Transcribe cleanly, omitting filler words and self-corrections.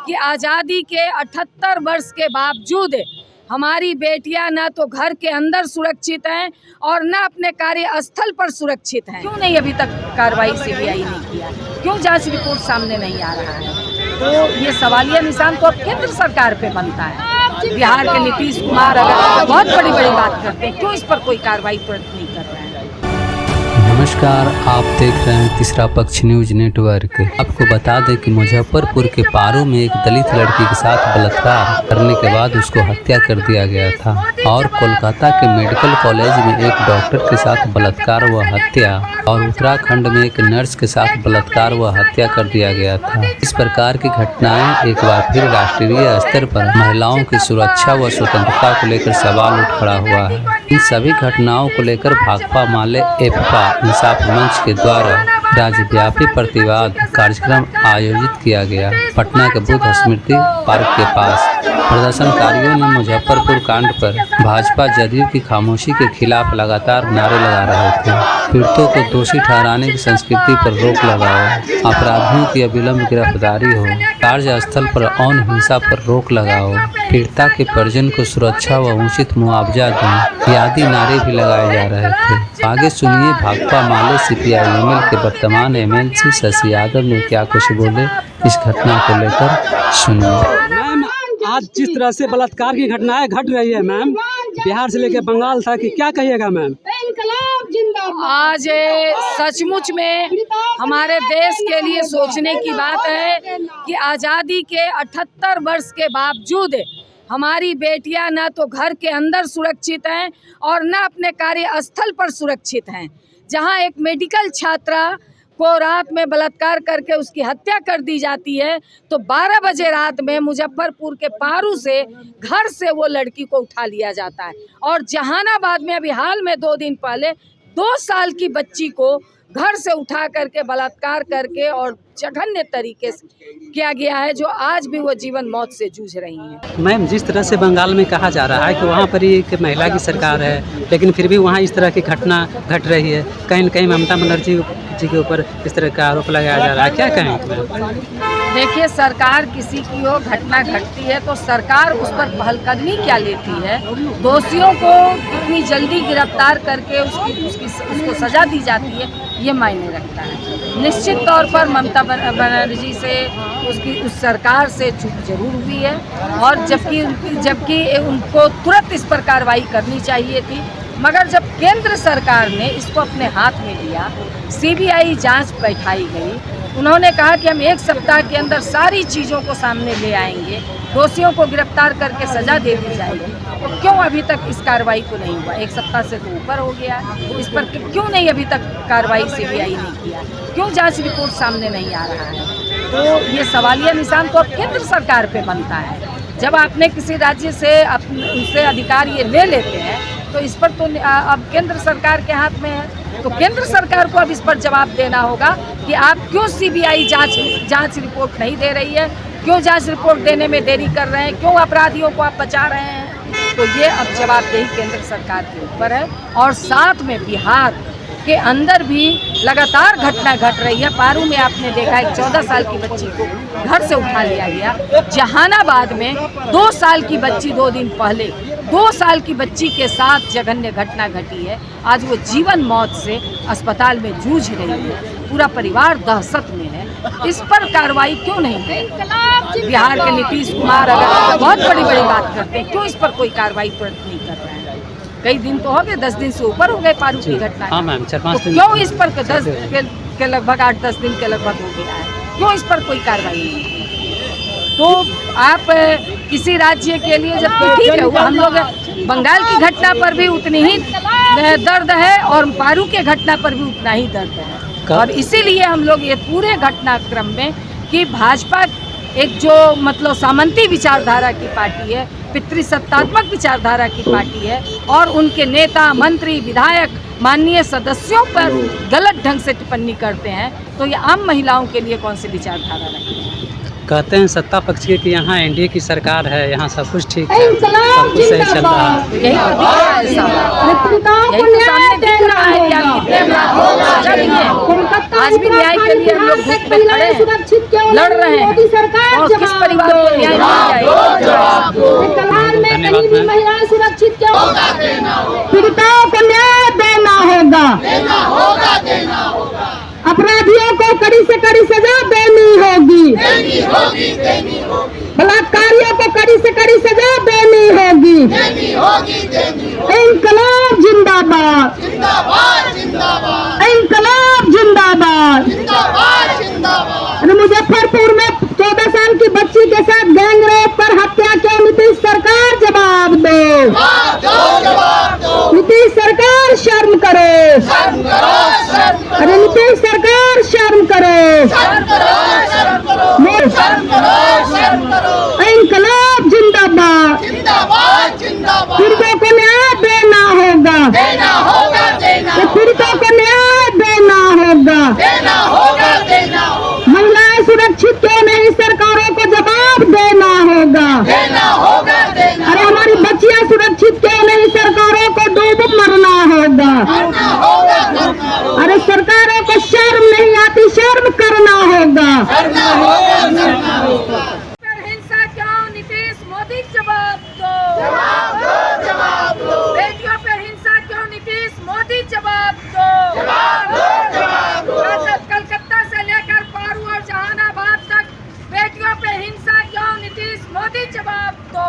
कि आज़ादी के 78 वर्ष के बावजूद हमारी बेटियां न तो घर के अंदर सुरक्षित हैं और न अपने कार्यस्थल पर सुरक्षित हैं। क्यों नहीं अभी तक कार्रवाई सीबीआई ने किया? क्यों जांच रिपोर्ट सामने नहीं आ रहा है? तो ये सवालिया निशान तो अब केंद्र सरकार पे बनता है। बिहार के नीतीश कुमार अगर बहुत बड़ी बात करते हैं, क्यों इस पर कोई कार्रवाई तुरंत नहीं कर रहे हैं? नमस्कार, आप देख रहे हैं तीसरा पक्ष न्यूज नेटवर्क। आपको बता दें कि मुजफ्फरपुर के पारू में एक दलित लड़की के साथ बलात्कार करने के बाद उसको हत्या कर दिया गया था और कोलकाता के मेडिकल कॉलेज में एक डॉक्टर के साथ बलात्कार व हत्या और उत्तराखंड में एक नर्स के साथ बलात्कार व हत्या कर दिया गया था। इस प्रकार की घटनाएं एक बार फिर राष्ट्रीय स्तर पर महिलाओं की सुरक्षा व स्वतंत्रता को लेकर सवाल उठ खड़ा हुआ है। इन सभी घटनाओं को लेकर भाकपा माले एपपा इंसाफ मंच के द्वारा राज्यव्यापी प्रतिवाद कार्यक्रम आयोजित किया गया। पटना के बुद्ध स्मृति पार्क के पास प्रदर्शनकारियों ने मुजफ्फरपुर कांड पर भाजपा जदयू की खामोशी के खिलाफ लगातार नारे लगा रहे थे। पीड़ितों को दोषी ठहराने की संस्कृति पर रोक लगाओ, अपराधियों की अविलंब गिरफ्तारी हो, कार्यस्थल पर यौन हिंसा पर रोक लगाओ, पीड़िता के परिजन को सुरक्षा व उचित मुआवजा दें आदि नारे भी लगाए जा रहे थे। आगे सुनिए भाकपा माले सीपीआई के वर्तमान एमएलसी शशि यादव ने क्या कुछ बोले इस घटना को लेकर, सुनिए। मैम, आज जिस तरह से बलात्कार की घटनाएं घट रही है मैम, बिहार से लेकर बंगाल तक, क्या कहिएगा मैम? आज सचमुच में हमारे देश के लिए सोचने की बात है कि आज़ादी के 78 वर्ष के बावजूद हमारी बेटियां न तो घर के अंदर सुरक्षित हैं और न अपने कार्यस्थल पर सुरक्षित हैं। जहां एक मेडिकल छात्रा को रात में बलात्कार करके उसकी हत्या कर दी जाती है, तो 12 बजे रात में मुजफ्फरपुर के पारू से घर से वो लड़की को उठा लिया जाता है। और जहानाबाद में अभी हाल में 2 दिन पहले 2 साल की बच्ची को घर से उठा करके बलात्कार करके और जघन्य तरीके से किया गया है, जो आज भी वो जीवन मौत से जूझ रही हैं। मैम, जिस तरह से बंगाल में कहा जा रहा है कि वहाँ पर एक महिला की सरकार है, लेकिन फिर भी वहाँ इस तरह की घटना घट रही है। कहीं न कहीं ममता बनर्जी जी के ऊपर इस तरह का आरोप लगाया जा रहा है, क्या कहें? देखिए, सरकार किसी की हो घटना घटती है तो सरकार उस पर पहलकदमी क्या लेती है? दोषियों को इतनी जल्दी गिरफ्तार करके उसको सजा दी जाती है, ये मायने रखता है। निश्चित तौर पर ममता बनर्जी से उस सरकार से चूक जरूर हुई है, और जबकि उनको तुरंत इस पर कार्रवाई करनी चाहिए थी। मगर जब केंद्र सरकार ने इसको अपने हाथ में लिया, सीबीआई जांच बैठाई गई, उन्होंने कहा कि हम 1 सप्ताह के अंदर सारी चीज़ों को सामने ले आएंगे, दोषियों को गिरफ्तार करके सजा दे दी जाएगी, तो क्यों अभी तक इस कार्रवाई को नहीं हुआ? 1 सप्ताह से तो ऊपर हो गया है। इस पर क्यों नहीं अभी तक कार्रवाई सीबीआई ने किया? क्यों जांच रिपोर्ट सामने नहीं आ रहा है? तो ये सवालिया निशान तो अब केंद्र सरकार पे बनता है। जब आपने किसी राज्य से उनसे अधिकार ये ले लेते हैं, तो इस पर तो अब केंद्र सरकार के हाथ में है। तो केंद्र सरकार को अब इस पर जवाब देना होगा कि आप क्यों सीबीआई जांच रिपोर्ट नहीं दे रही है, क्यों जांच रिपोर्ट देने में देरी कर रहे हैं, क्यों अपराधियों को आप बचा रहे हैं? तो ये अब जवाबदेही केंद्र सरकार के ऊपर है। और साथ में बिहार के अंदर भी लगातार घटना घट रही है। पारू में आपने देखा एक 14 साल की बच्ची को घर से उठा लिया गया। जहानाबाद में 2 साल की बच्ची 2 दिन पहले 2 साल की बच्ची के साथ जघन्य घटना घटी है। आज वो जीवन मौत से अस्पताल में जूझ रही है, पूरा परिवार दहशत में है। इस पर कार्रवाई क्यों नहीं है? बिहार के नीतीश कुमार अगर बहुत बड़ी बात करते हैं, क्यों इस पर कोई कार्रवाई तुरंत नहीं कर रहे हैं? कई दिन तो हो गए, 10 दिन से ऊपर हो गए पारू की घटना। हाँ मैम, 4-5 दिन। क्यों इस पर 10 के लगभग 8-10 दिन के लगभग हो गया है, क्यों इस पर कोई कार्रवाई नहीं? तो आप किसी राज्य के लिए जब ठीक है, हम लोग बंगाल की घटना पर भी उतनी ही दर्द है और पारू के घटना पर भी उतना ही दर्द है। और इसीलिए हम लोग ये पूरे घटनाक्रम में कि भाजपा एक जो मतलब सामंती विचारधारा की पार्टी है, पितृसत्तात्मक विचारधारा की पार्टी है, और उनके नेता, मंत्री, विधायक, माननीय सदस्यों पर गलत ढंग से टिप्पणी करते हैं, तो ये आम महिलाओं के लिए कौन सी विचारधारा रही है? कहते हैं सत्ता पक्ष के कि यहाँ एनडीए की सरकार है, यहाँ सब कुछ ठीक है, सब कुछ सही चल रहा है। यही तो दिख रहा है साहब, यही तो सामने दिख रहा है कि आप कितने अपराधियों को सजा दिए। आज भी न्याय के लिए हम लोग धूप में खड़े हैं, लड़ रहे हैं, और किस परिवार को न्याय मिल जाएगा। धन्यवाद। महिलाएं सुरक्षित क्यों? पीड़िताओं को न्याय देना होगा, अपराधियों को कड़ी से कड़ी सजा देनी होगी, बलात्कारियों को कड़ी से कड़ी सजा देनी होगी। इंकलाब जिंदाबाद, इंकलाब जिंदाबाद। अरे मुजफ्फरपुर में 14 साल की बच्ची के साथ गैंग रेप पर हत्या क्यों? नीतीश सरकार जवाब दो, नीतीश सरकार शर्म करो, अरे नीतीश सरकार शर्म करो। इंकलाब जिंदाबाद, पीड़ितों को न्याय देना होगा, पीड़ितों को न्याय देना होगा। महिलाएं सुरक्षित क्यों नहीं? सरकारों को जवाब देना होगा। अरे हमारी बच्चियां सुरक्षित क्यों नहीं? सरकारों को डूब मरना होगा। अरे सरकारों को शर्म नहीं आती, शर्म करना होगा। हिंसा क्यों? नीतीश मोदी जवाब दो। बेटियों पे हिंसा क्यों? नीतीश मोदी जवाब दो। कलकत्ता से लेकर पारू और जहानाबाद तक बेटियों पे हिंसा क्यों? नीतीश मोदी जवाब दो।